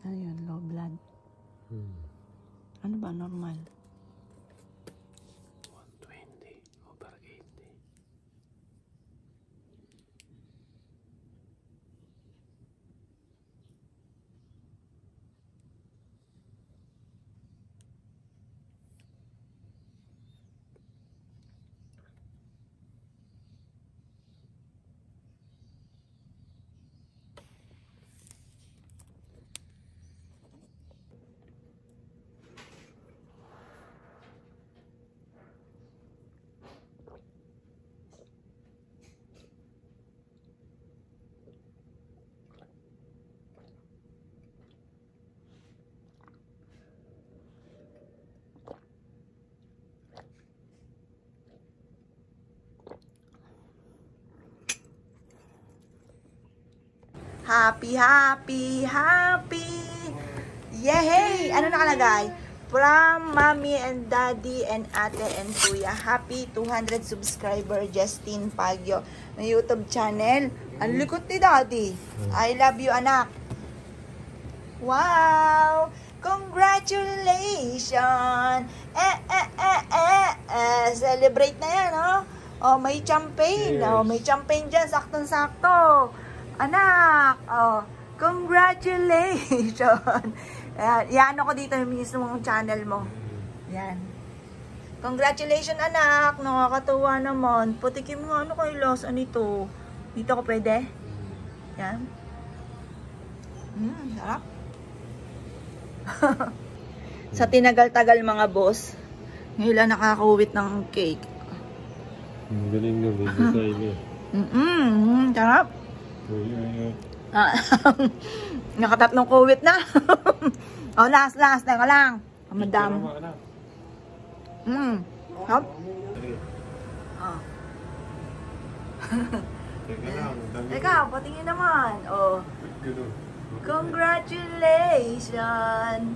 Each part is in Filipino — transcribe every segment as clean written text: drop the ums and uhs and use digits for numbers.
Ano yun? Low blood? Ano ba? Normal? 120/80. Happy, happy, happy! Yay! Ano nakalagay? From mommy and daddy and ate and kuya. Happy 200 subscriber Justin Pagyo na YouTube channel. Ang likot ni daddy. I love you, anak. Wow! Congratulations! Celebrate na yan, oh. Oh, may champagne. Cheers. Oh, may champagne dyan. Saktong-sakto. Anak, oh, congratulations. Yan ako dito yung mismong channel mo. Yan. Congratulations, anak. Nakakatuwa naman. Patikim mo ano kay Los. Ano ito? Dito ko pwede? Yan. Sarap. Sa tinagal-tagal mga boss, ngayon lang nakakauwit ng cake. Galing na design eh. Sarap. Nakatatlong kuwit na. Oh, last. Teka lang. Madam. Hop. Oh. Teka, patingin naman. Oh. Congratulations.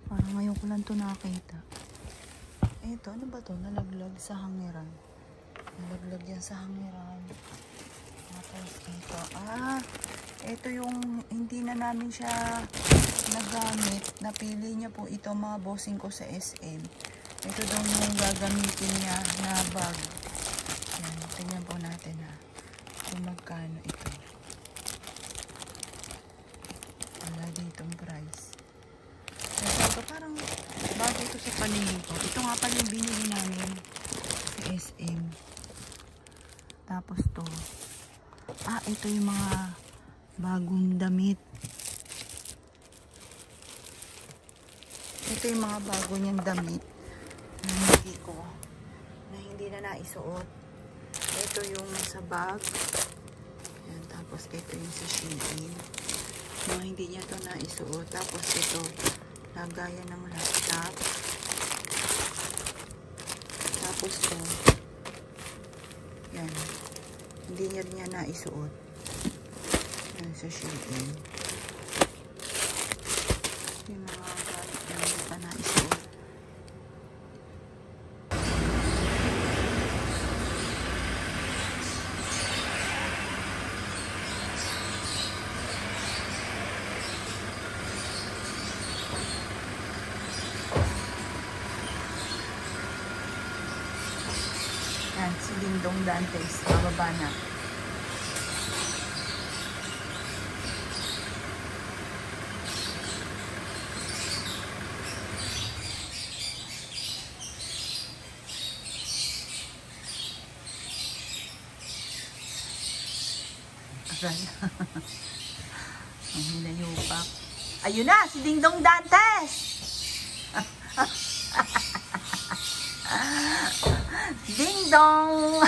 Parang ngayon ko lang ito nakakita. Ito, ano ba ito? Nalaglag sa hangiran. Nalaglag yan sa hangiran. Tapos ito. Ito yung hindi na namin siya nagamit. Napili niya po ito mga bossing ko sa SM. Ito daw yung gagamitin niya na bag. Yan, tingnan po natin ha. Kung magkano ito. Wala ditong price. Ito parang bago ito sa paningin ko. Ito nga pala yung binili namin sa SM. Tapos to. Ito yung mga bagong damit. Ito yung mga bago niyang damit na hindi ko. Na hindi na naisuot. Ito yung sa bag. Ayan, tapos ito yung sa Shein. No, hindi niya to naisuot. Tapos ito. Lagayan ng laptop. Tapos to. Yan. Hindi niya rin yan naisuot. Yan sa Shein. Yung mga gamit na hindi pa naisuot. Yan, si Dingdong Dantes. Bababa na. Asan? Ang hinayupak. Ayun na, si Dingdong Dantes! Ding-dong!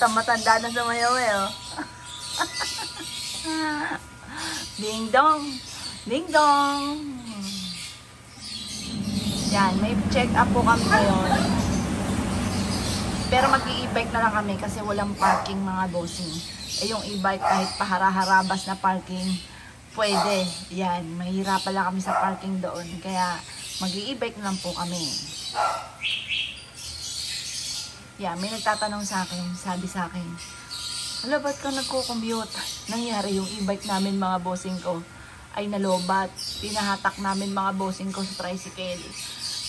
Matanda na sa mayaw eh, oh. Ding-dong! Ding-dong! Yan, may check up po kami ngayon. Pero mag-i-e-bike na lang kami kasi walang parking mga bossing. Eh yung e-bike kahit pahara-harabas na parking, pwede. Yan, mahirapan lang kami sa parking doon. Kaya mag-i-e-bike na lang po kami. Yan, may nagtatanong sa akin, sabi sa akin, "Hala, ba't ka nagko-commute?" Nangyari yung e-bike namin mga bossing ko ay nalobat. Pinahatak namin mga bossing ko sa tricycle.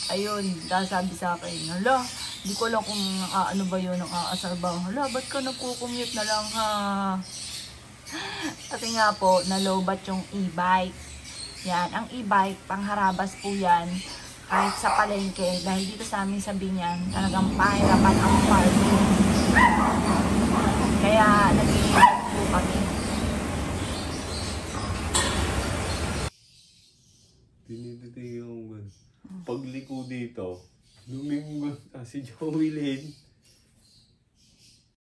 Ayun, dahil sabi sa akin, "Hala, di ko alam kung ano ba yun, ang aasar ba? Hala, ba't ka nagko-commute na lang ha?" Kasi nga po, nalobat yung e-bike. Yan, ang e-bike, pangharabas po yan. Kahit sa palengke, dahil dito sa amin sa Binyan, talagang pahirapan ang parking. Kaya nag-iingat po kami. Tinitingnan ko. Pagliko dito, luminggo si Joey Lane.